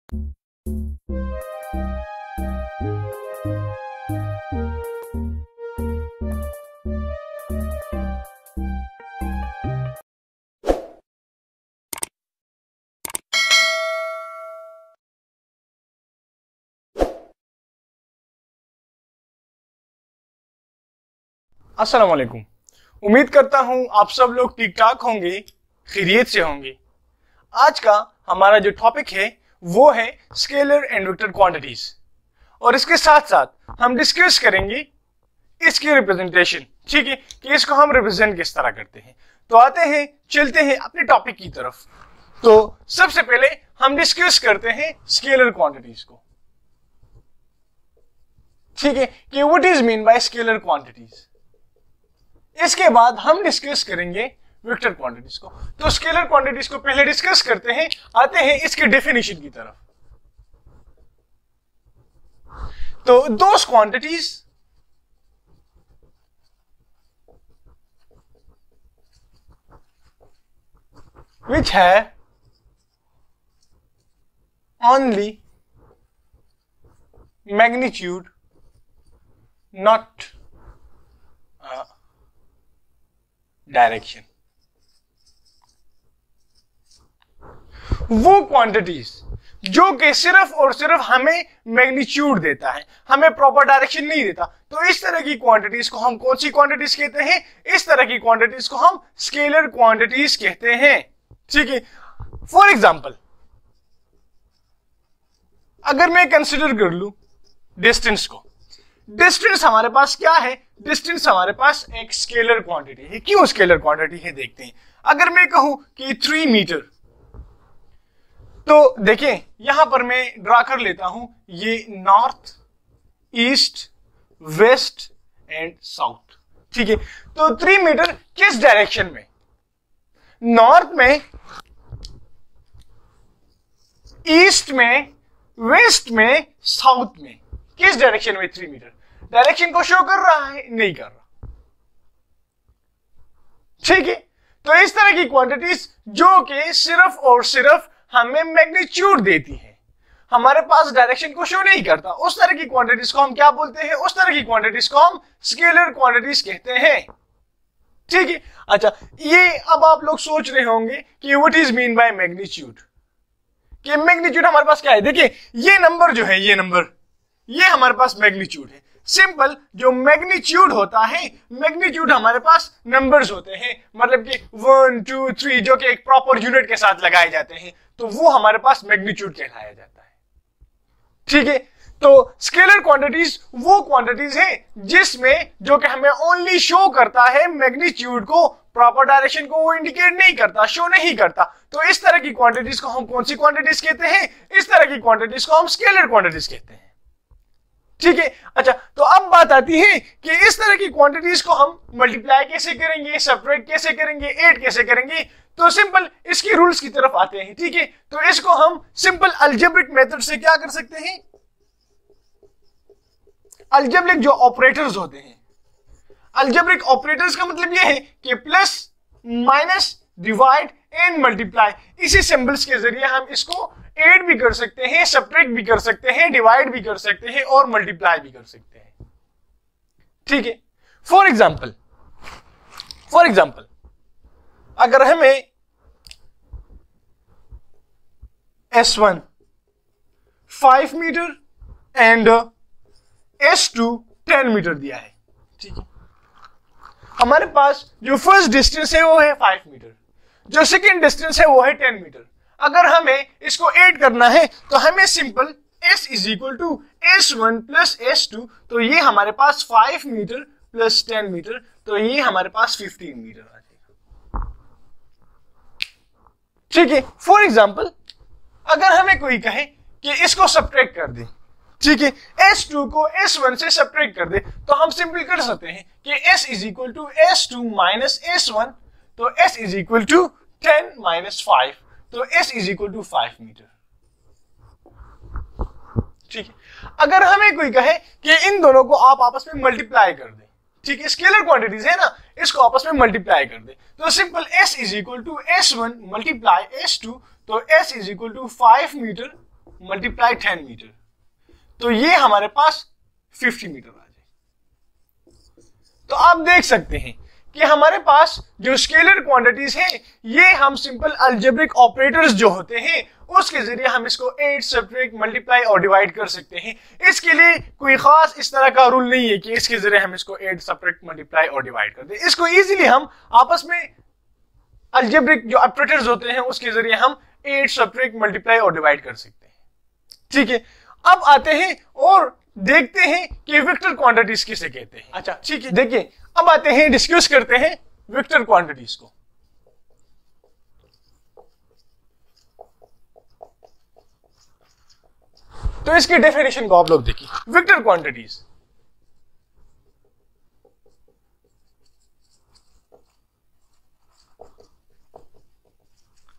अस्सलाम वालेकुम। उम्मीद करता हूं आप सब लोग ठीक ठाक होंगे, खैरियत से होंगे। आज का हमारा जो टॉपिक है वो है स्केलर एंड वेक्टर क्वांटिटीज, और इसके साथ साथ हम डिस्कस करेंगे इसकी रिप्रेजेंटेशन। ठीक है, कि इसको हम रिप्रेजेंट किस तरह करते हैं। तो आते हैं, चलते हैं अपने टॉपिक की तरफ। तो सबसे पहले हम डिस्कस करते हैं स्केलर क्वांटिटीज को। ठीक है, कि what is mean bye scalar quantities. इसके बाद हम डिस्कस करेंगे वेक्टर क्वांटिटीज को। तो स्केलर क्वांटिटीज को पहले डिस्कस करते हैं, आते हैं इसके डेफिनेशन की तरफ। तो those quantities which have only magnitude not direction. वो क्वांटिटीज जो कि सिर्फ और सिर्फ हमें मैग्नीट्यूड देता है, हमें प्रॉपर डायरेक्शन नहीं देता। तो इस तरह की क्वांटिटीज को हम कौन सी क्वांटिटीज कहते हैं? इस तरह की क्वांटिटीज को हम स्केलर क्वांटिटीज कहते हैं। ठीक है, फॉर एग्जाम्पल अगर मैं कंसिडर कर लू डिस्टेंस को, डिस्टेंस हमारे पास क्या है? डिस्टेंस हमारे पास एक स्केलर क्वांटिटी है। क्यों स्केलर क्वांटिटी है देखते हैं। अगर मैं कहूं कि 3 मीटर, तो देखें यहां पर मैं ड्रा कर लेता हूं, ये north, east, west and south. ठीक है, तो 3 मीटर किस डायरेक्शन में? नॉर्थ में, ईस्ट में, वेस्ट में, साउथ में। किस डायरेक्शन में 3 मीटर? डायरेक्शन को शो कर रहा है? नहीं कर रहा। ठीक है, तो इस तरह की क्वांटिटीज जो कि सिर्फ और सिर्फ हमें मैग्नीट्यूड देती है, हमारे पास डायरेक्शन को शो नहीं करता, उस तरह की क्वांटिटीज को हम क्या बोलते हैं? उस तरह की क्वांटिटीज को हम स्केलर क्वांटिटीज कहते हैं। ठीक है, अच्छा, ये अब आप लोग सोच रहे होंगे कि what is mean by magnitude, कि मैग्नीट्यूड हमारे पास क्या है। देखिए ये नंबर जो है, ये नंबर, ये हमारे पास मैग्नीट्यूड है। सिंपल, जो मैग्नीट्यूड होता है, मैग्नीट्यूड हमारे पास नंबर्स होते हैं, मतलब कि 1 2 3 जो कि एक प्रॉपर यूनिट के साथ लगाए जाते हैं, तो वो हमारे पास मैग्नीट्यूड कहलाया जाता है। ठीक है, तो स्केलर क्वांटिटीज वो क्वांटिटीज है जिसमें जो कि हमें ओनली शो करता है मैग्नीट्यूड को, प्रॉपर डायरेक्शन को वो इंडिकेट नहीं करता, शो नहीं करता। तो इस तरह की क्वांटिटीज को हम कौन सी क्वांटिटीज कहते हैं? इस तरह की क्वांटिटीज को हम स्केलर क्वांटिटीज कहते हैं। ठीक है, अच्छा, तो अब बात आती है कि इस तरह की क्वांटिटीज को हम मल्टीप्लाई कैसे करेंगे, सेपरेट कैसे करेंगे, ऐड कैसे करेंगे। तो सिंपल इसकी रूल्स की तरफ आते हैं। ठीक है, तो इसको हम सिंपल अलजेब्रिक मेथड से क्या कर सकते हैं? अलजेब्रिक जो ऑपरेटर्स होते हैं, अलजेब्रिक ऑपरेटर्स का मतलब यह है कि plus, minus, divide and multiply, इसी सिंबल्स के जरिए हम इसको ऐड भी कर सकते हैं, सब्ट्रैक्ट भी कर सकते हैं, डिवाइड भी कर सकते हैं और मल्टीप्लाई भी कर सकते हैं। ठीक है, फॉर एग्जाम्पल अगर हमें S1 5 metre and S2 10 metre दिया है। ठीक है, हमारे पास जो फर्स्ट डिस्टेंस है वो है 5 मीटर, जो सेकेंड डिस्टेंस है वो है 10 मीटर। अगर हमें इसको ऐड करना है तो हमें simple S is equal to S1 plus S2, तो ये हमारे पास 5 मीटर प्लस 10 मीटर, तो ये हमारे पास 15 मीटर आ जाएगा। ठीक है, फॉर एग्जाम्पल अगर हमें कोई कहे कि इसको सब्ट्रैक्ट कर दे, ठीक है, S2 को S1 से सब्ट्रैक्ट कर दे, तो हम सिंपल कर सकते हैं कि S is equal to S2 minus S1, तो S is equal to 10 minus 5, तो S is equal to 5 metre. ठीक है, अगर हमें कोई कहे कि इन दोनों को आप आपस में मल्टीप्लाई कर दे, ठीक है, स्केलर क्वांटिटीज है ना, इसको आपस में मल्टीप्लाई कर दे, तो simple S is equal to S1 multiply S2, तो S is equal to 5 metre multiply 10 metre, तो ये हमारे पास 50 मीटर आ जाए। तो आप देख सकते हैं कि हमारे पास जो स्केलर क्वांटिटीज हैं, ये हम सिंपल अलजेब्रिक ऑपरेटर्स जो होते हैं उसके जरिए हम इसको 8 सब्ट्रैक्ट मल्टीप्लाई और डिवाइड कर सकते हैं। इसके लिए कोई खास इस तरह का रूल नहीं है कि इसके जरिए हम इसको 8 सब्ट्रैक्ट मल्टीप्लाई और डिवाइड कर दें। इसको इजीली हम आपस में अलजेब्रिक जो ऑपरेटर्स होते हैं उसके जरिए हम 8 सब्ट्रैक्ट मल्टीप्लाई और डिवाइड कर सकते हैं। ठीक है, अब आते हैं और देखते हैं कि वेक्टर क्वांटिटीज किसे कहते हैं। अच्छा ठीक है, देखिए अब आते हैं, डिस्कस करते हैं वेक्टर क्वांटिटीज को। तो इसकी डेफिनेशन को आप लोग देखिए। Vector quantities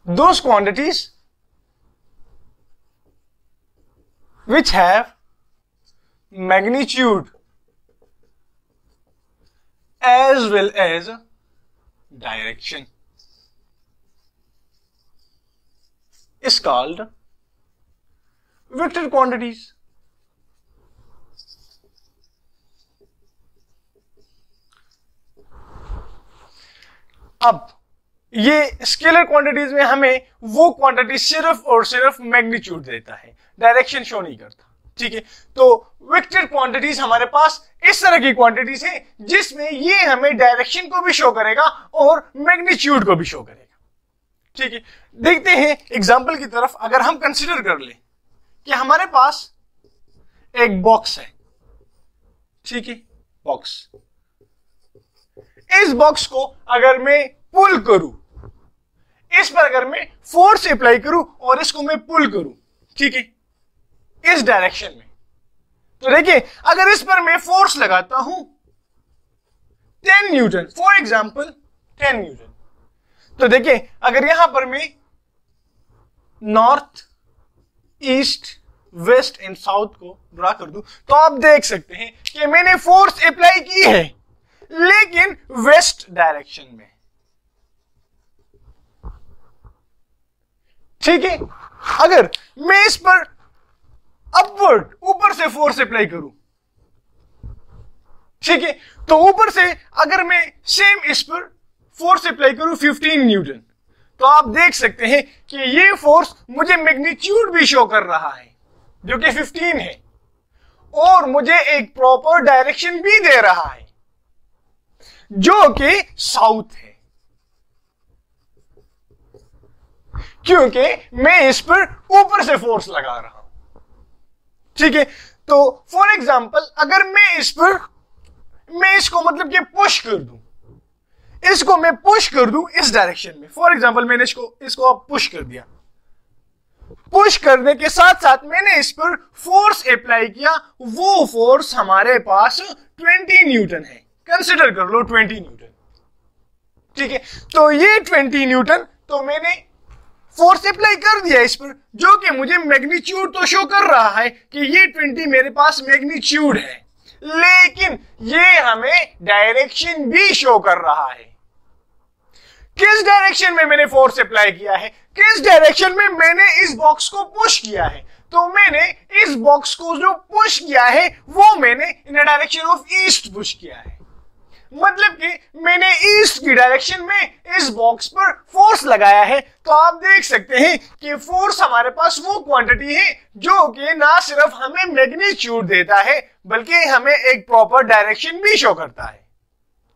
those quantities which have magnitude as well as direction is called vector quantities. अब ये स्केलर क्वांटिटीज में हमें वो क्वांटिटी सिर्फ और सिर्फ मैग्नीट्यूड देता है, डायरेक्शन शो नहीं करता। ठीक है, तो वेक्टर क्वांटिटीज हमारे पास इस तरह की क्वांटिटीज है जिसमें ये हमें डायरेक्शन को भी शो करेगा और मैग्नीट्यूड को भी शो करेगा। ठीक है, देखते हैं एग्जांपल की तरफ। अगर हम कंसीडर कर ले कि हमारे पास एक बॉक्स है, ठीक है, बॉक्स, इस बॉक्स को अगर मैं पुल करूं, इस पर अगर मैं फोर्स अप्लाई करूं और इसको मैं पुल करूं, ठीक है, इस डायरेक्शन में, तो देखिए अगर इस पर मैं फोर्स लगाता हूं 10 न्यूटन, फॉर एग्जांपल 10 न्यूटन, तो देखिए अगर यहां पर मैं north, east, west and south को ड्रा कर दूं, तो आप देख सकते हैं कि मैंने फोर्स अप्लाई की है लेकिन वेस्ट डायरेक्शन में। ठीक है, अगर मैं इस पर अपवर्ड, ऊपर से फोर्स अप्लाई करूं, ठीक है, तो ऊपर से अगर मैं सेम इस पर फोर्स अप्लाई करूं 15 न्यूटन, तो आप देख सकते हैं कि ये फोर्स मुझे मैग्नीट्यूड भी शो कर रहा है जो कि 15 है और मुझे एक प्रॉपर डायरेक्शन भी दे रहा है जो कि साउथ है, क्योंकि मैं इस पर ऊपर से फोर्स लगा रहा हूं। ठीक है, तो फॉर एग्जांपल अगर मैं इस पर, मैं इसको मतलब कि पुश कर दूं, इसको मैं पुश कर दूं इस डायरेक्शन में, फॉर एग्जांपल मैंने इसको अब पुश कर दिया, पुश करने के साथ साथ मैंने इस पर फोर्स अप्लाई किया, वो फोर्स हमारे पास 20 न्यूटन है, कंसिडर कर लो 20 न्यूटन। ठीक है, तो ये 20 न्यूटन, तो मैंने फोर्स अप्लाई कर दिया इस पर, जो कि मुझे मैग्नीट्यूड तो शो कर रहा है कि ये 20 मेरे पास मैग्नीट्यूड है, लेकिन ये हमें डायरेक्शन भी शो कर रहा है। किस डायरेक्शन में मैंने फोर्स अप्लाई किया है, किस डायरेक्शन में मैंने इस बॉक्स को पुश किया है, तो मैंने इस बॉक्स को जो पुश किया है वो मैंने इन डायरेक्शन ऑफ ईस्ट पुश किया है, मतलब कि मैंने ईस्ट की डायरेक्शन में इस बॉक्स पर फोर्स लगाया है। तो आप देख सकते हैं कि फोर्स हमारे पास वो क्वांटिटी है जो कि ना सिर्फ हमें मैग्नीट्यूड देता है बल्कि हमें एक प्रॉपर डायरेक्शन भी शो करता है।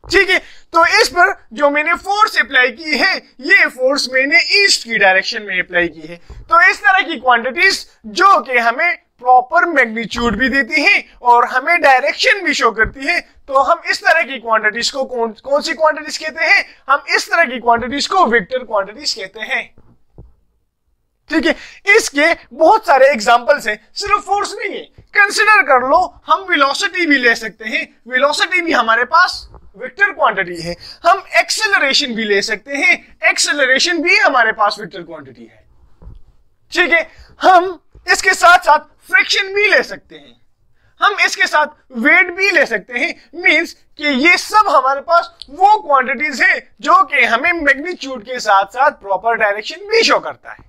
ठीक है, तो इस पर जो मैंने फोर्स अप्लाई की है, ये फोर्स मैंने ईस्ट की डायरेक्शन में अप्लाई की है। तो इस तरह की क्वांटिटीज जो कि हमें प्रॉपर मैग्नीट्यूड भी देती है और हमें डायरेक्शन भी शो करती है, तो हम इस तरह की क्वांटिटीज को कौन सी क्वांटिटीज कहते हैं, हम इस तरह की क्वांटिटीज को वेक्टर क्वांटिटीज कहते हैं। ठीक है, इसके बहुत सारे एग्जांपल्स हैं, सिर्फ फोर्स नहीं है, कंसिडर कर लो हम वेलोसिटी भी ले सकते हैं, वेलोसिटी भी हमारे पास वेक्टर क्वांटिटी है। हम एक्सेलरेशन भी ले सकते हैं, एक्सेलरेशन भी हमारे पास वेक्टर क्वांटिटी है। ठीक है, हम इसके साथ साथ फ्रिक्शन भी ले सकते हैं, हम इसके साथ वेट भी ले सकते हैं, मींस कि ये सब हमारे पास वो क्वांटिटीज है जो कि हमें मैग्नीट्यूड के साथ साथ प्रॉपर डायरेक्शन भी शो करता है।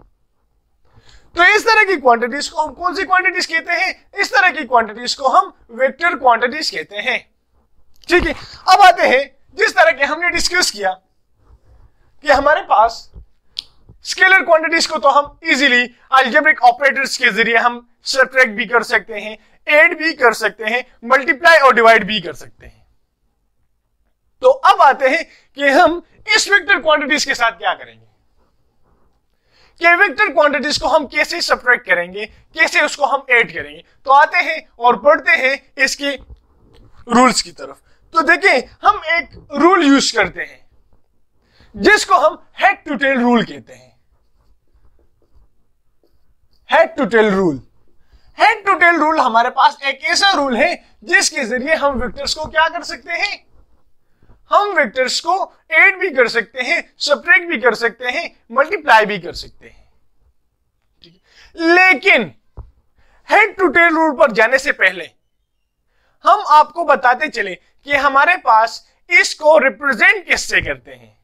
तो इस तरह की क्वांटिटीज को हम कौन सी क्वांटिटीज कहते हैं? इस तरह की क्वांटिटीज को हम वेक्टर क्वांटिटीज कहते हैं। ठीक है, अब आते हैं जिस तरह के हमने डिस्कस किया कि हमारे पास स्केलर क्वांटिटीज को तो हम इजीली अलजेब्रिक ऑपरेटर्स के जरिए हम सब्ट्रैक्ट भी कर सकते हैं, ऐड भी कर सकते हैं, मल्टीप्लाई और डिवाइड भी कर सकते हैं। तो अब आते हैं कि हम इस वेक्टर क्वांटिटीज के साथ क्या करेंगे, कि वेक्टर क्वांटिटीज को हम कैसे सब्ट्रैक्ट करेंगे, कैसे उसको हम ऐड करेंगे। तो आते हैं और पढ़ते हैं इसके रूल्स की तरफ। तो देखिए, हम एक रूल यूज करते हैं जिसको हम हेड टू टेल रूल कहते हैं। Head to tail rule, head to tail rule हमारे पास एक ऐसा रूल है जिसके जरिए हम वेक्टर्स को क्या कर सकते हैं, हम वेक्टर्स को ऐड भी कर सकते हैं, सब्ट्रैक्ट भी कर सकते हैं, मल्टीप्लाई भी कर सकते हैं। ठीक है, लेकिन हेड टू टेल रूल पर जाने से पहले हम आपको बताते चले कि हमारे पास इसको रिप्रेजेंट किससे करते हैं,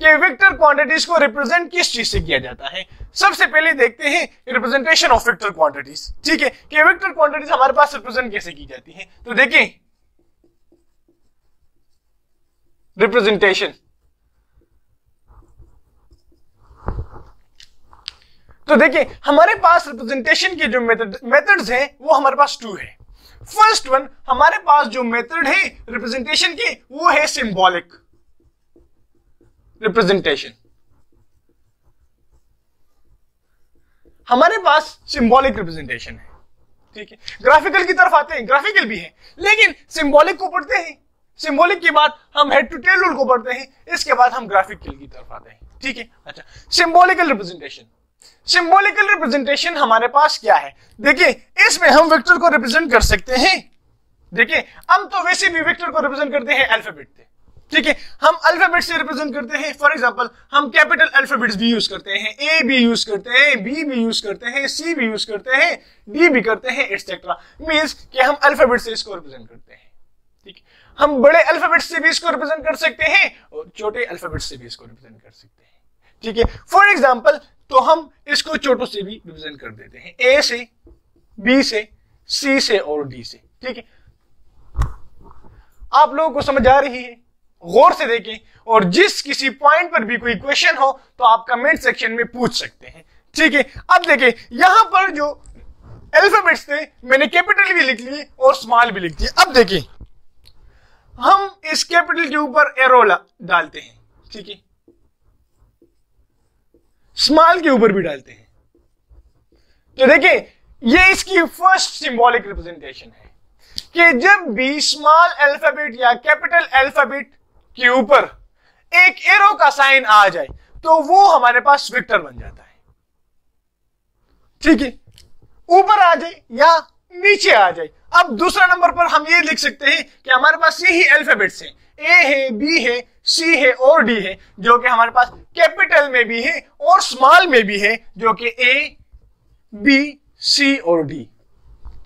कि वेक्टर क्वांटिटीज को रिप्रेजेंट किस चीज से किया जाता है। सबसे पहले देखते हैं रिप्रेजेंटेशन ऑफ वेक्टर क्वांटिटीज। ठीक है, कि वेक्टर क्वांटिटीज हमारे पास रिप्रेजेंट कैसे की जाती है। तो देखिए, रिप्रेजेंटेशन, तो देखिए हमारे पास रिप्रेजेंटेशन के जो मेथड्स हैं वो हमारे पास 2 है। फर्स्ट वन, हमारे पास जो मेथड है रिप्रेजेंटेशन की वो है सिंबॉलिक रिप्रेजेंटेशन। हमारे पास सिंबॉलिक रिप्रेजेंटेशन है। ठीक है, ग्राफिकल की तरफ आते हैं, ग्राफिकल भी है लेकिन सिंबॉलिक को पढ़ते हैं, सिंबॉलिक के बाद हम हेड टू टेल रूल को पढ़ते हैं, इसके बाद हम ग्राफिकल की तरफ आते हैं। ठीक है, अच्छा, सिंबॉलिकल रिप्रेजेंटेशन। सिंबॉलिकल रिप्रेजेंटेशन हमारे पास क्या है, देखिए इसमें हम वेक्टर को रिप्रेजेंट कर सकते हैं। देखिए, हम तो वैसे भी वेक्टर को रिप्रेजेंट करते हैं अल्फाबेट से। ठीक है, हम अल्फाबेट से रिप्रेजेंट करते हैं। फॉर एग्जांपल, हम कैपिटल अल्फाबेट्स भी यूज करते हैं, ए भी यूज करते हैं, बी भी यूज करते हैं, सी भी यूज करते हैं, डी भी करते हैं, एटसेट्रा। मींस कि हम अल्फाबेट से इसको रिप्रेजेंट करते हैं। ठीक है, हम बड़े अल्फाबेट से भी इसको रिप्रेजेंट कर सकते हैं और छोटे अल्फाबेट से भी इसको रिप्रेजेंट कर सकते हैं। ठीक है, फॉर एग्जांपल, तो हम इसको छोटों से भी रिप्रेजेंट कर देते हैं, ए से, बी से, सी से और डी से। ठीक है, आप लोगों को समझ आ रही है? गौर से देखें, और जिस किसी पॉइंट पर भी कोई क्वेश्चन हो तो आप कमेंट सेक्शन में पूछ सकते हैं। ठीक है, अब देखें यहां पर जो अल्फाबेट्स थे मैंने कैपिटल भी लिख लिए और स्मॉल भी लिख दिए। अब देखिए, हम इस कैपिटल के ऊपर एरो डालते हैं, ठीक है, स्मॉल के ऊपर भी डालते हैं। तो देखिए, ये इसकी फर्स्ट सिंबॉलिक रिप्रेजेंटेशन है कि जब भी स्मॉल अल्फाबेट या कैपिटल अल्फाबेट के ऊपर एक एरो का साइन आ जाए तो वो हमारे पास वेक्टर बन जाता है। ठीक है, ऊपर आ जाए या नीचे आ जाए। अब दूसरा नंबर पर हम ये लिख सकते हैं कि हमारे पास यही अल्फाबेट्स हैं, ए है, बी है, सी है और डी है, जो कि हमारे पास कैपिटल में भी है और स्मॉल में भी है, जो कि ए, बी, सी और डी।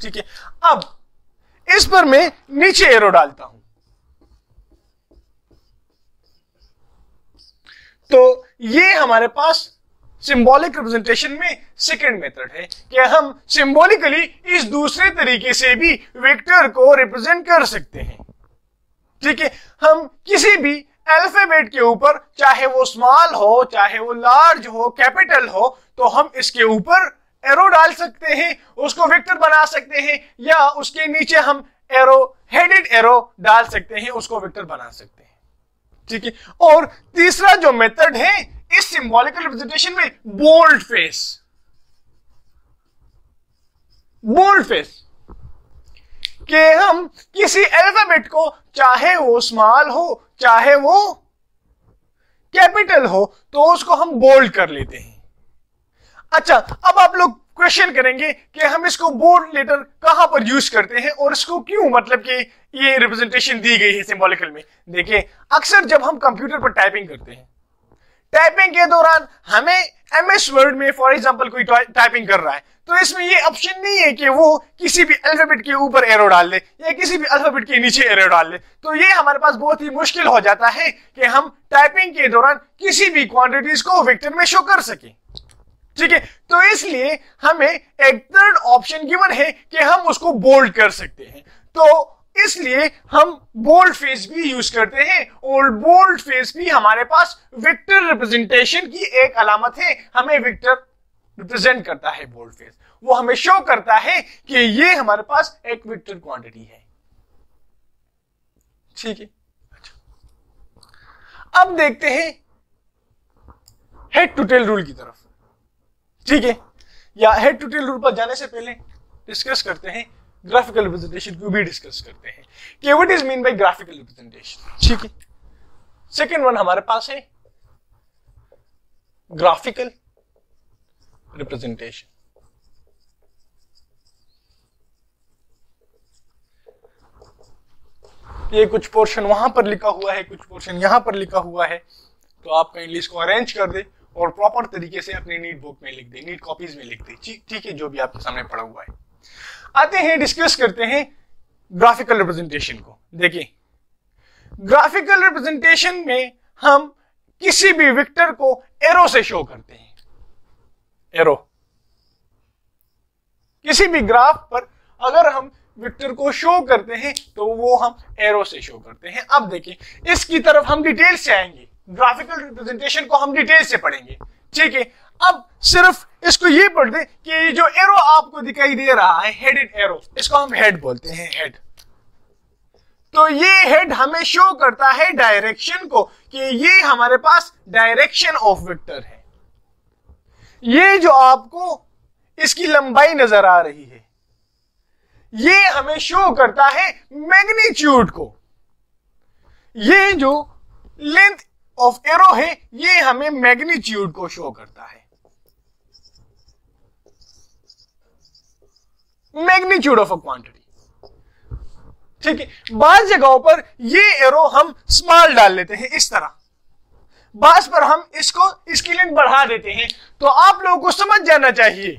ठीक है, अब इस पर मैं नीचे एरो डालता हूं तो ये हमारे पास सिंबॉलिक रिप्रेजेंटेशन में सेकंड मेथड है कि हम सिंबॉलिकली इस दूसरे तरीके से भी वेक्टर को रिप्रेजेंट कर सकते हैं। ठीक है, हम किसी भी अल्फाबेट के ऊपर, चाहे वो स्मॉल हो, चाहे वो लार्ज हो, कैपिटल हो, तो हम इसके ऊपर एरो डाल सकते हैं, उसको वेक्टर बना सकते हैं, या उसके नीचे हम एरो, हेडेड एरो डाल सकते हैं, उसको वेक्टर बना सकते हैं। ठीक है, और तीसरा जो मेथड है इस सिंबॉलिकल रिप्रेजेंटेशन में, बोल्ड फेस। बोल्ड फेस कि हम किसी अल्फाबेट को, चाहे वो स्मॉल हो चाहे वो कैपिटल हो, तो उसको हम बोल्ड कर लेते हैं। अच्छा, अब आप लोग क्वेश्चन करेंगे कि हम इसको बोल्ड लेटर कहां पर यूज करते हैं और इसको क्यों, मतलब कि ये रिप्रेजेंटेशन दी गई है सिंबॉलिकल में। देखिए, अक्सर जब हम कंप्यूटर पर टाइपिंग करते हैं, टाइपिंग के दौरान हमें एमएस वर्ड में फॉर एग्जांपल कोई टाइपिंग कर रहा है, तो इसमें ये ऑप्शन नहीं है कि वो किसी भी अल्फाबेट के ऊपर एरो डाल दे या किसी भी अल्फाबेट के नीचे एरो डाल दे। तो ये हमारे पास बहुत ही मुश्किल हो जाता है कि हम टाइपिंग के दौरान किसी भी क्वांटिटीज को वेक्टर में शो कर सकें। ठीक है, तो इसलिए हमें एक थर्ड ऑप्शन गिवन है कि हम उसको बोल्ड कर सकते हैं, तो इसलिए हम बोल्ड फेस भी यूज करते हैं, और बोल्ड फेस भी हमारे पास वेक्टर रिप्रेजेंटेशन की एक अलामत है। हमें वेक्टर रिप्रेजेंट करता है बोल्ड फेस, वो हमें शो करता है कि ये हमारे पास एक वेक्टर क्वांटिटी है। ठीक है, अच्छा अब देखते हैं हेड टू टेल रूल की तरफ। ठीक है, या हेड टू टेल रूल पर जाने से पहले डिस्कस करते हैं ग्राफिकल रिप्रेजेंटेशन को भी डिस्कस करते हैं कि what is mean bye graphical representation. ठीक है, सेकंड वन हमारे पास है ग्राफिकल रिप्रेजेंटेशन। ये कुछ पोर्शन वहां पर लिखा हुआ है, कुछ पोर्शन यहां पर लिखा हुआ है, तो आप काइंडली इसको अरेंज कर दे और प्रॉपर तरीके से अपनी नीट बुक में लिख दे, नीट कॉपीज में लिख दे। ठीक है, जो भी आपके सामने पड़ा हुआ है। आते हैं, डिस्कस करते हैं ग्राफिकल रिप्रेजेंटेशन को। देखिए, ग्राफिकल रिप्रेजेंटेशन में हम किसी भी वेक्टर को एरो से शो करते हैं। एरो, किसी भी ग्राफ पर अगर हम वेक्टर को शो करते हैं तो वो हम एरो से शो करते हैं। अब देखिए, इसकी तरफ हम डिटेल से आएंगे, ग्राफिकल रिप्रेजेंटेशन को हम डिटेल से पढ़ेंगे। ठीक है, अब सिर्फ इसको ये पढ़ दे कि ये जो एरो आपको दिखाई दे रहा है, हेडेड एरो, इसको हम हेड बोलते हैं, हेड। तो ये हेड हमें शो करता है डायरेक्शन को, कि ये हमारे पास डायरेक्शन ऑफ वेक्टर है। ये जो आपको इसकी लंबाई नजर आ रही है, ये हमें शो करता है मैग्नीट्यूड को। ये जो लेंथ ऑफ एरो है, ये हमें मैग्नीट्यूड को शो करता है, मैग्नीट्यूड ऑफ अ क्वांटिटी। ठीक है, बाज जगहों पर ये एरो हम स्मॉल डाल लेते हैं इस तरह, बाज पर हम इसकी लेंथ बढ़ा देते हैं। तो आप लोगों को समझ जाना चाहिए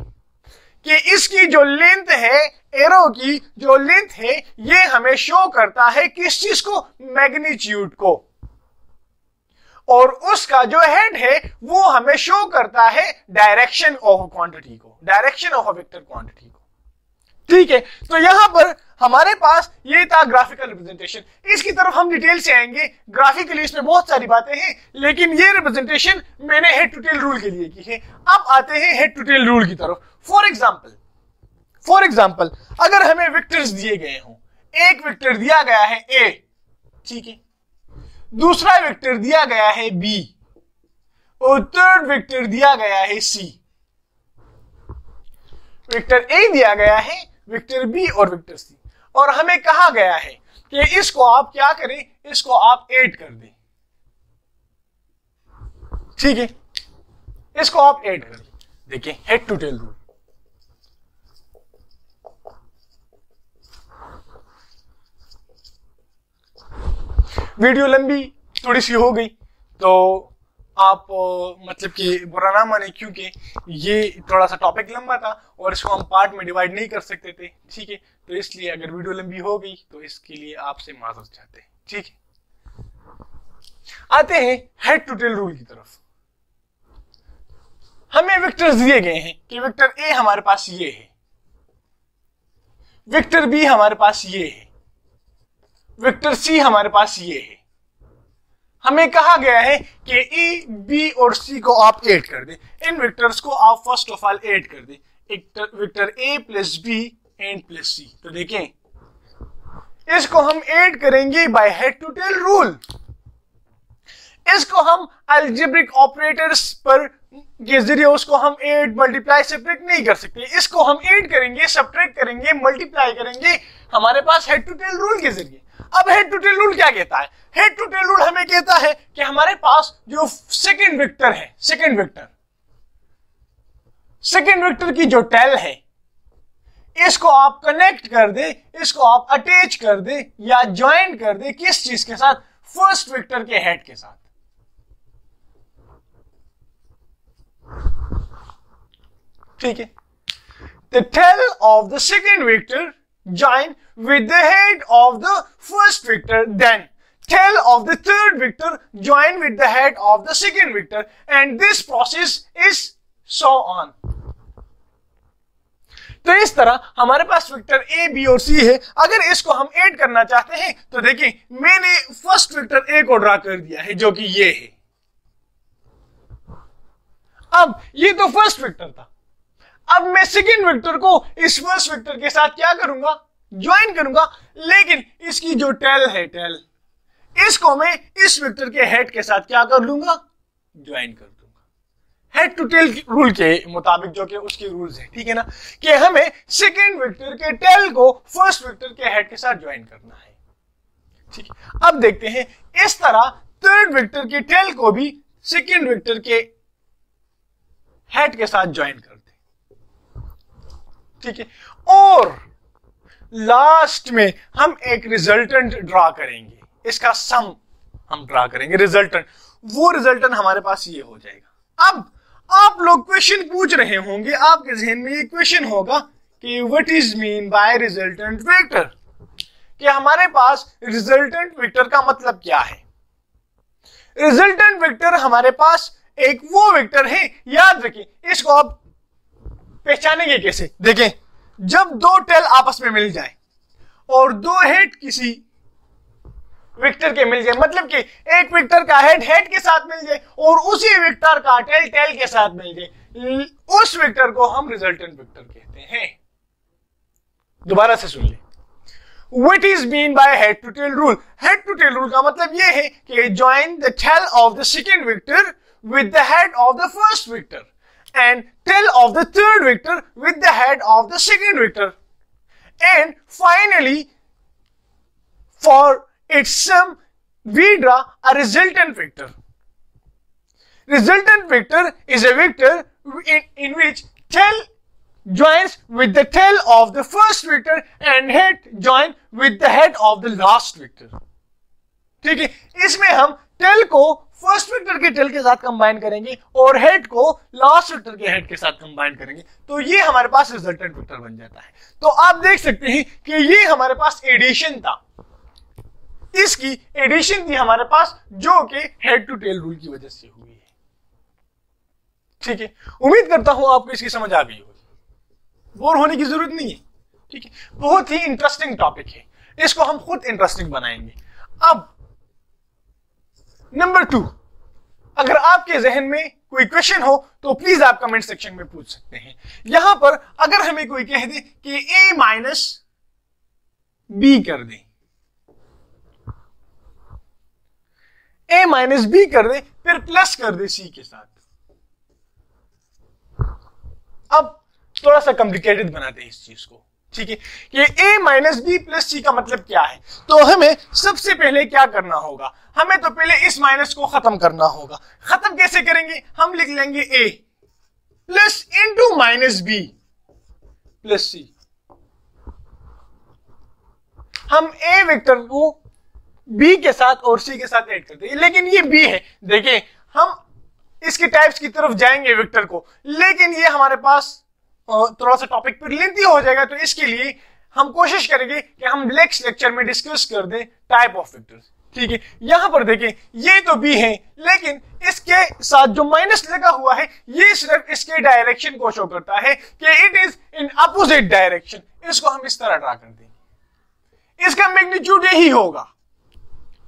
कि इसकी जो लेंथ है, एरो की जो लेंथ है, ये हमें शो करता है किस चीज को, मैग्नीट्यूड को, और उसका जो हेड है वो हमें शो करता है डायरेक्शन ऑफ क्वांटिटी को, direction of a vector quantity को। ठीक है, तो यहां पर हमारे पास ये था ग्राफिकल रिप्रेजेंटेशन। इसकी तरफ हम डिटेल से आएंगे, ग्राफिकली इसमें बहुत सारी बातें हैं, लेकिन ये रिप्रेजेंटेशन मैंने हेड टू टेल रूल के लिए की है। अब आते हैं हेड टू टेल रूल की तरफ। फॉर एग्जाम्पल अगर हमें वेक्टर्स दिए गए हों, एक वेक्टर दिया गया है ए, ठीक है, दूसरा वेक्टर दिया गया है बी, और थर्ड वेक्टर दिया गया है सी। वेक्टर ए दिया गया है, वेक्टर बी और वेक्टर सी, और हमें कहा गया है कि इसको आप क्या करें, इसको आप ऐड कर दें। ठीक है, इसको आप ऐड कर दें। देखिए, head to tail rule. Video लंबी थोड़ी सी हो गई, तो आप मतलब कि बुरा ना माने, क्योंकि ये थोड़ा सा टॉपिक लंबा था और इसको हम पार्ट में डिवाइड नहीं कर सकते थे। ठीक है, तो इसलिए अगर वीडियो लंबी हो गई तो इसके लिए आपसे माजरत चाहते हैं। ठीक है, आते हैं हेड टू टेल रूल की तरफ। हमें वेक्टर्स दिए गए हैं कि वेक्टर ए हमारे पास ये है, वेक्टर बी हमारे पास ये है, वेक्टर सी हमारे पास ये है। हमें कहा गया है कि ए, बी और सी को आप ऐड कर दें। इन वेक्टर्स को आप फर्स्ट ऑफ ऑल ऐड कर दें, vector A plus B and plus C. तो देखें, इसको हम ऐड करेंगे by head to tail rule. इसको हम अलजेब्रिक ऑपरेटर्स पर के जरिए उसको हम ऐड, मल्टीप्लाई, सब्ट्रैक्ट नहीं कर सकते। इसको हम ऐड करेंगे, सब्ट्रैक्ट करेंगे, मल्टीप्लाई करेंगे हमारे पास हेड टू टेल रूल के जरिए। अब हेड टू टेल रूल क्या कहता है? हेड टू टेल रूल हमें कहता है कि हमारे पास जो सेकंड वेक्टर है, सेकंड वेक्टर की जो टेल है, इसको आप कनेक्ट कर दे, इसको आप अटैच कर दे या ज्वाइन कर दे, किस चीज के साथ? फर्स्ट वेक्टर के हेड के साथ। ठीक है, the tail of the second vector join with the head of the first vector, then tail of the third vector join with the head of the second vector, and this process is so on. तो इस तरह हमारे पास vector A, B और सी है। अगर इसको हम add करना चाहते हैं तो देखिए मैंने फर्स्ट वेक्टर ए को ड्रा कर दिया है जो कि ये है। अब ये तो फर्स्ट वेक्टर था, अब मैं सेकेंड वेक्टर को इस फर्स्ट वेक्टर के साथ क्या करूंगा, ज्वाइन करूंगा। लेकिन इसकी जो टेल है, टेल, इसको मैं इस वेक्टर के हेड के साथ क्या कर लूंगा, ज्वाइन कर दूंगा। हेड टू टेल रूल के मुताबिक, जो कि उसकी रूल्स है, ठीक है ना, कि हमें सेकेंड वेक्टर के टेल को फर्स्ट वेक्टर के हेड के साथ ज्वाइन करना है। ठीक है, अब देखते हैं इस तरह थर्ड वेक्टर के टेल को भी सेकेंड वेक्टर के हेड के साथ ज्वाइन करते हैं। ठीक है, और लास्ट में हम एक रिजल्टेंट ड्रा करेंगे, इसका सम हम ड्रा करेंगे, रिजल्टेंट। वो रिजल्टेंट हमारे पास ये हो जाएगा। अब आप लोग क्वेश्चन पूछ रहे होंगे, आपके जहन में ये क्वेश्चन होगा कि what is mean bye resultant vector, कि हमारे पास रिजल्टेंट वेक्टर का मतलब क्या है। रिजल्टेंट वेक्टर हमारे पास एक वो वेक्टर है, याद रखिए, इसको आप पहचानेंगे कैसे, देखें, जब दो टेल आपस में मिल जाए और दो हेड किसी वेक्टर के मिल जाए, मतलब कि एक वेक्टर का हेड हेड के साथ मिल जाए और उसी वेक्टर का टेल टेल के साथ मिल जाए, उस वेक्टर को हम रिजल्टेंट वेक्टर कहते हैं। दोबारा से सुन ले, what is mean by head to tail rule. Head to tail rule का मतलब यह है कि join the tail of the second vector with the head of the first vector and tail of the third vector with the head of the second vector, and finally for its sum we draw a resultant vector. Resultant vector is a vector in which tail joins with the tail of the first vector and head join with the head of the last vector. ठीक है, इसमें हम tell को first vector के tell के साथ combine करेंगे और हेड को लास्ट वेक्टर के हेड के साथ कंबाइन करेंगे, तो ये हमारे पास रिजल्टेंट वेक्टर बन जाता है। तो आप देख सकते हैं कि ये हमारे पास एडिशन था, इसकी एडिशन थी हमारे पास, जो कि हेड टू टेल रूल की वजह से हुई है। ठीक है, उम्मीद करता हूं आपको इसकी समझ आ गई होगी, बोर होने की जरूरत नहीं है। ठीक है, बहुत ही इंटरेस्टिंग टॉपिक है, इसको हम खुद इंटरेस्टिंग बनाएंगे। अब नंबर 2, अगर आपके जहन में कोई क्वेश्चन हो तो प्लीज आप कमेंट सेक्शन में पूछ सकते हैं। यहां पर अगर हमें कोई कह दे कि a माइनस बी कर दे, a माइनस बी कर दे, फिर प्लस कर दे c के साथ। अब थोड़ा सा कॉम्प्लिकेटेड बनाते हैं इस चीज को। ठीक है, कि a माइनस बी प्लस सी का मतलब क्या है, तो हमें सबसे पहले क्या करना होगा, हमें तो पहले इस माइनस को खत्म करना होगा। खत्म कैसे करेंगे, हम लिख लेंगे a plus into minus B plus C. हम a वेक्टर को b के साथ और c के साथ ऐड करते हैं, लेकिन ये b है। देखिए, हम इसके टाइप्स की तरफ जाएंगे वेक्टर को, लेकिन ये हमारे पास थोड़ा सा टॉपिक पर लेंथी हो जाएगा, तो इसके लिए हम कोशिश करेंगे कि हम नेक्स्ट लेक्चर में डिस्कस कर दें टाइप ऑफ वेक्टर्स। ठीक है, यहां पर देखें, ये तो बी है, लेकिन इसके साथ जो माइनस लगा हुआ है ये सिर्फ इसके डायरेक्शन को शो करता है कि it is in opposite direction. इसको हम इस तरह ड्रा कर देंगे, इसका मैग्नीट्यूड यही होगा।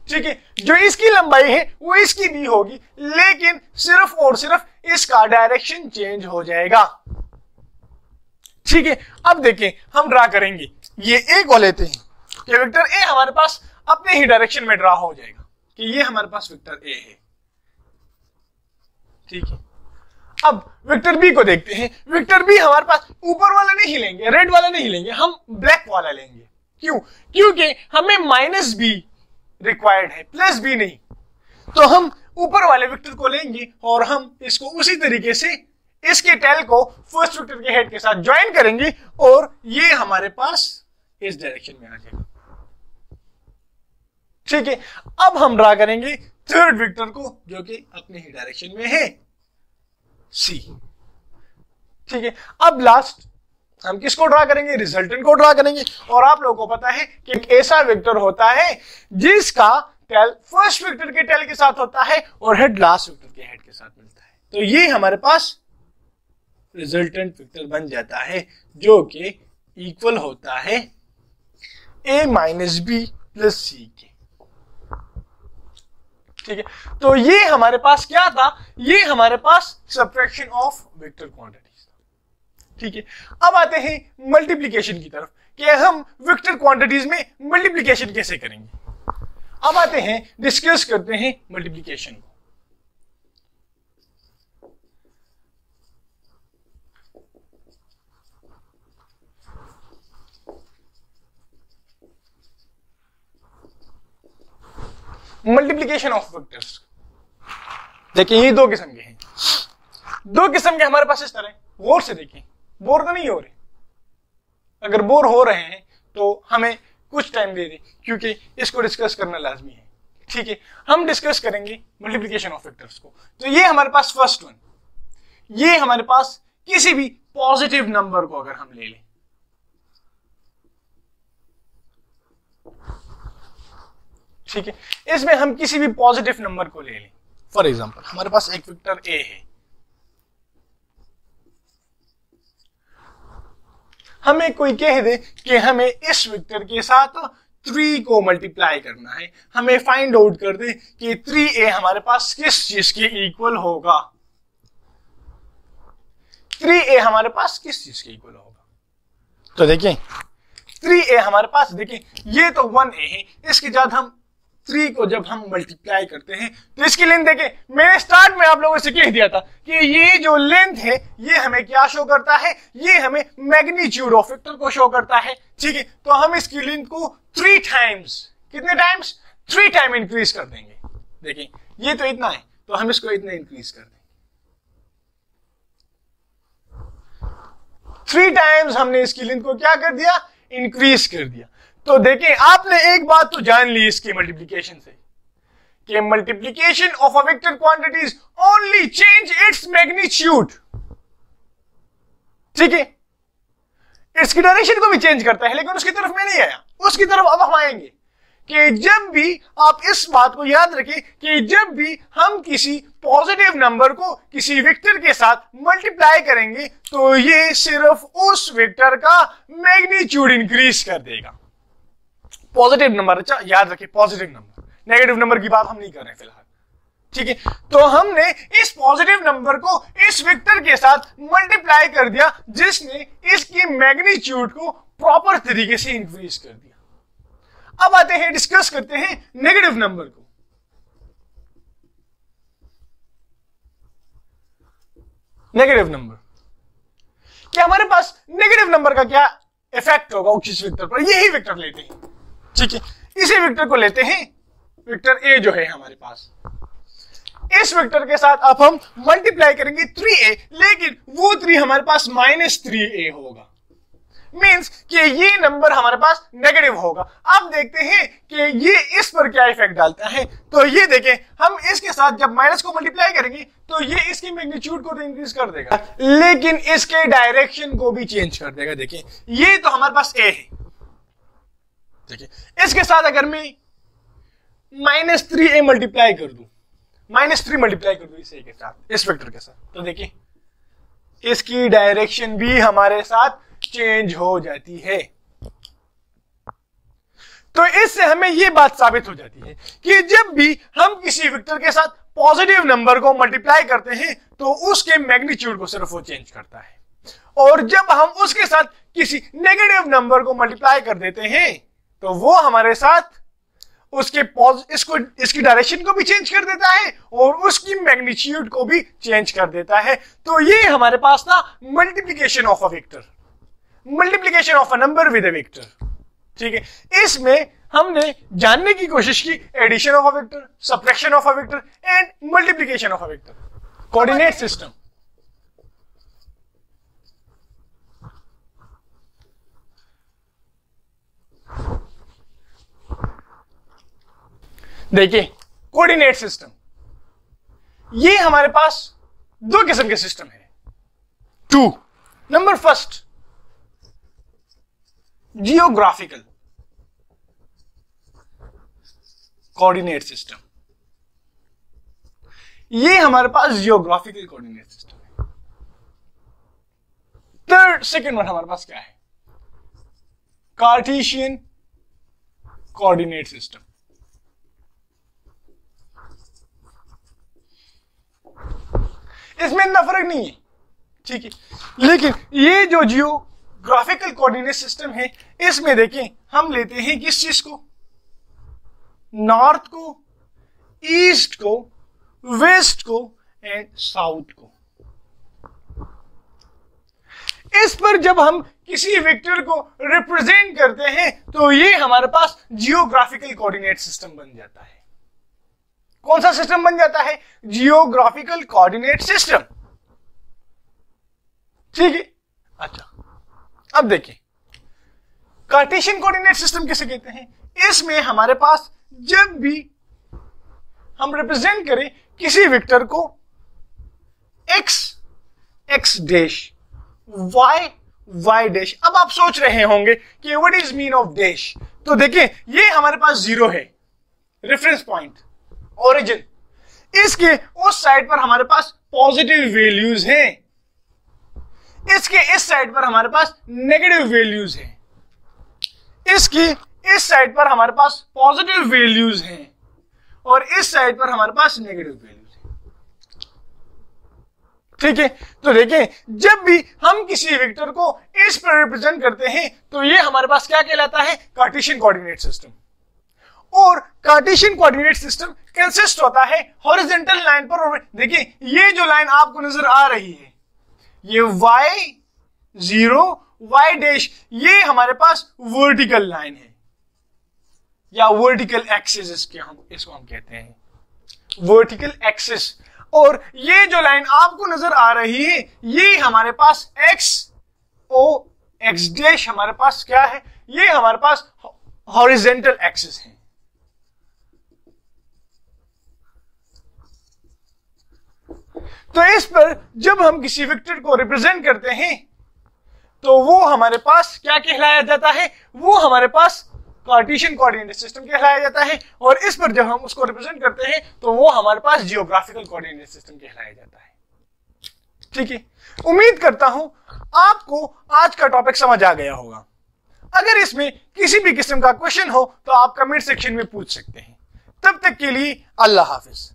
ठीक है, जो इसकी लंबाई है वो इसकी भी होगी, लेकिन सिर्फ और सिर्फ इसका डायरेक्शन चेंज हो जाएगा। ठीक है, अब देखें, हम ड्रा करेंगे, ये ए को लेते हैं कि वेक्टर ए हमारे पास अपने ही डायरेक्शन में ड्रा हो जाएगा कि ये हमारे पास वेक्टर ए है। ठीक है, अब वेक्टर बी को देखते हैं। वेक्टर बी हमारे पास ऊपर वाला नहीं लेंगे, रेड वाला नहीं लेंगे, हम ब्लैक वाला लेंगे। क्यों? क्योंकि हमें माइनस बी रिक्वायर्ड है, प्लस बी नहीं। तो हम ऊपर वाले वेक्टर को लेंगे और हम इसको उसी तरीके से इसके टेल को फर्स्ट वेक्टर के हेड के साथ ज्वाइन करेंगे और ये हमारे पास इस डायरेक्शन में आ जाएगा। ठीक है, अब हम ड्रा करेंगे थर्ड वेक्टर को, जो कि अपने ही डायरेक्शन में है, सी। ठीक है, अब लास्ट हम किसको ड्रा करेंगे, रिजल्टेंट को ड्रा करेंगे। और आप लोगों को पता है कि एक ऐसा वेक्टर होता है जिसका टेल फर्स्ट वेक्टर के टेल के साथ होता है और हेड लास्ट वेक्टर के हेड के साथ मिलता है। तो ये हमारे पास रिजल्टेंट वेक्टर बन जाता है जो कि इक्वल होता है a माइनस बी प्लस सी के। ठीक है, तो ये हमारे पास क्या था, ये हमारे पास सब्ट्रैक्शन ऑफ वेक्टर क्वांटिटीज था। ठीक है, अब आते हैं मल्टीप्लिकेशन की तरफ कि हम वेक्टर क्वांटिटीज में मल्टीप्लिकेशन कैसे करेंगे। अब आते हैं, डिस्कस करते हैं मल्टीप्लिकेशन को। मल्टीप्लिकेशन ऑफ वेक्टर्स देखिए, ये दो किस्म के हैं। दो किस्म के हमारे पास इस तरह, गौर से देखें, बोर तो नहीं हो रहे। अगर बोर हो रहे हैं तो हमें कुछ टाइम दे दें, क्योंकि इसको डिस्कस करना लाजमी है। ठीक है, हम डिस्कस करेंगे मल्टीप्लिकेशन ऑफ वेक्टर्स को। तो ये हमारे पास फर्स्ट वन, ये हमारे पास किसी भी पॉजिटिव नंबर को अगर हम ले लें, ठीक है, इसमें हम किसी भी पॉजिटिव नंबर को ले लें। फॉर एग्जांपल हमारे पास एक वेक्टर ए है, हमें कोई कह दे कि हमें इस वेक्टर के साथ 3 को मल्टीप्लाई करना है, हमें फाइंड आउट कर दे कि 3a हमारे पास किस चीज के इक्वल होगा। 3a हमारे पास किस चीज के इक्वल होगा, तो देखिए 3a हमारे पास, देखिए ये तो 1a है, इसके बाद हम 3 को जब हम मल्टीप्लाई करते हैं तो इसकी लेंथ देखें। मैंने स्टार्ट में आप लोगों से कह दिया था कि ये जो लेंथ है ये हमें क्या शो करता है, ये हमें मैग्नीट्यूड ऑफ वेक्टर को शो करता है। ठीक है, तो हम इसकी लेंथ को 3 टाइम्स, कितने टाइम्स, 3 टाइम इंक्रीज कर देंगे। देखिए ये तो इतना है, तो हम इसको इतना इंक्रीज कर देंगे। 3 टाइम्स हमने इसकी लेंथ को क्या कर दिया, इंक्रीज कर दिया। तो देखें, आपने एक बात तो जान ली इसके मल्टीप्लिकेशन से कि multiplication of a vector quantities only change its magnitude. ठीक है, इसकी डायरेक्शन को भी चेंज करता है, लेकिन उसकी तरफ में नहीं आया, उसकी तरफ अब हम आएंगे कि जब भी आप इस बात को याद रखें कि जब भी हम किसी पॉजिटिव नंबर को किसी वेक्टर के साथ मल्टीप्लाई करेंगे तो ये सिर्फ उस वेक्टर का मैग्नीट्यूड इंक्रीज कर देगा। पॉजिटिव नंबर, अच्छा याद रखिए पॉजिटिव नंबर, नेगेटिव नंबर की बात हम नहीं कर रहे फिलहाल। ठीक है, तो हमने इस पॉजिटिव नंबर को इस वेक्टर के साथ मल्टीप्लाई कर दिया जिसने इसकी मैग्नीट्यूड को प्रॉपर तरीके से इंक्रीज कर दिया। अब आते हैं, डिस्कस करते हैं नेगेटिव नंबर को। नेगेटिव नंबर, क्या हमारे पास नेगेटिव नंबर का क्या इफेक्ट होगा उस वेक्टर पर, यही वेक्टर लेते हैं। ठीक है, इसी वेक्टर को लेते हैं, वेक्टर ए जो है हमारे पास, इस वेक्टर के साथ अब हम मल्टीप्लाई करेंगे 3a, लेकिन वो 3 हमारे पास -3a होगा, मींस कि ये नंबर हमारे पास नेगेटिव होगा। अब देखते हैं कि ये इस पर क्या इफेक्ट डालता है। तो ये देखें, हम इसके साथ जब माइनस को मल्टीप्लाई करेंगे तो ये इसकी मैग्नीट्यूड को तो इंक्रीज कर देगा, लेकिन इसके डायरेक्शन को भी चेंज कर देगा। देखिए ये तो हमारे पास a है, देखिए इसके साथ अगर मैं -3a मल्टीप्लाई कर दूं, -3 मल्टीप्लाई कर दूं इस a के साथ, इस वेक्टर के साथ, तो देखिए इसकी डायरेक्शन भी हमारे साथ चेंज हो जाती है। तो इससे हमें यह बात साबित हो जाती है कि जब भी हम किसी वेक्टर के साथ पॉजिटिव नंबर को मल्टीप्लाई करते हैं तो उसके मैग्नीट्यूड को सिर्फ वो चेंज करता है, और जब हम उसके साथ किसी नेगेटिव नंबर को मल्टीप्लाई कर देते हैं तो वो हमारे साथ इसकी डायरेक्शन को भी चेंज कर देता है और उसकी मैग्नीट्यूड को भी चेंज कर देता है। तो ये हमारे पास था multiplication of a vector, multiplication of a number with a vector. ठीक है, इसमें हमने जानने की कोशिश की addition of a vector, subtraction of a vector and multiplication of a vector, coordinate system. देखिए कोऑर्डिनेट सिस्टम, ये हमारे पास दो किस्म के सिस्टम है, 2 number first geographical coordinate system, ये हमारे पास जियोग्राफिकल कोऑर्डिनेट सिस्टम है। सेकंड वन हमारे पास क्या है? Cartesian coordinate system. इसमें इतना फर्क नहीं है, ठीक है, लेकिन ये जो जियोग्राफिकल कोऑर्डिनेट सिस्टम है, इसमें देखें हम लेते हैं किस चीज को? नॉर्थ को, ईस्ट को, वेस्ट को एंड साउथ को। इस पर जब हम किसी वेक्टर को रिप्रेजेंट करते हैं तो ये हमारे पास जियोग्राफिकल कोऑर्डिनेट सिस्टम बन जाता है। कौन सा सिस्टम बन जाता है? जियोग्राफिकल कोऑर्डिनेट सिस्टम, ठीक है। अच्छा, अब देखिए कार्टेशियन कोऑर्डिनेट सिस्टम किसे कहते हैं? इसमें हमारे पास जब भी हम रिप्रेजेंट करें किसी वेक्टर को x डैश, y डैश। अब आप सोच रहे होंगे कि what is mean of dash? तो देखिए ये हमारे पास 0 है, रेफरेंस पॉइंट, ओरिजिन। इसके उस साइड पर हमारे पास पॉजिटिव वैल्यूज हैं, इसके इस साइड पर हमारे पास नेगेटिव वैल्यूज हैं, इसकी इस साइड पर हमारे पास पॉजिटिव वैल्यूज हैं और इस साइड पर हमारे पास नेगेटिव वैल्यूज हैं, ठीक है। तो देखें जब भी हम किसी वेक्टर को इस पर रिप्रेजेंट करते हैं तो ये हमारे पास क्या कहलाता है? Cartesian coordinate system. और कार्टेशियन कोऑर्डिनेट सिस्टम कंसिस्ट होता है हॉरिजॉन्टल लाइन पर। और देखिए ये जो लाइन आपको नजर आ रही है, ये y0 y डैश, ये हमारे पास वर्टिकल लाइन है या वर्टिकल एक्सिस, इसको हम कहते हैं वर्टिकल एक्सिस। और ये जो लाइन आपको नजर आ रही है ये हमारे पास x डैश हमारे पास क्या है? ये हमारे पास हॉरिजॉन्टल एक्सिस है। तो इस पर जब हम किसी वेक्टर को रिप्रेजेंट करते हैं तो वो हमारे पास क्या कहलाया जाता है? वो हमारे पास कार्टेशियन कोऑर्डिनेट सिस्टम कहलाया जाता है। और इस पर जब हम उसको रिप्रेजेंट करते हैं तो वो हमारे पास जियोग्राफिकल कोऑर्डिनेट सिस्टम कहलाया जाता है, ठीक है। उम्मीद करता हूं आपको आज का टॉपिक समझ आ गया होगा। अगर इसमें किसी भी किस्म का क्वेश्चन हो तो आप कमेंट सेक्शन में पूछ सकते हैं। तब तक के लिए अल्लाह हाफिज।